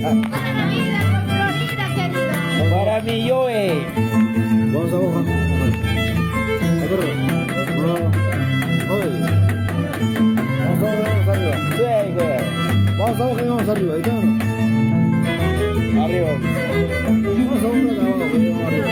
Para Navidad con Florida, querido. Para mi Joe. Vamos a hoja. Vamos arriba. Sí, güey. Vamos abajo y vamos arriba. ¿Ahí está o no? Arriba. Vamos a uno de abajo y vamos arriba.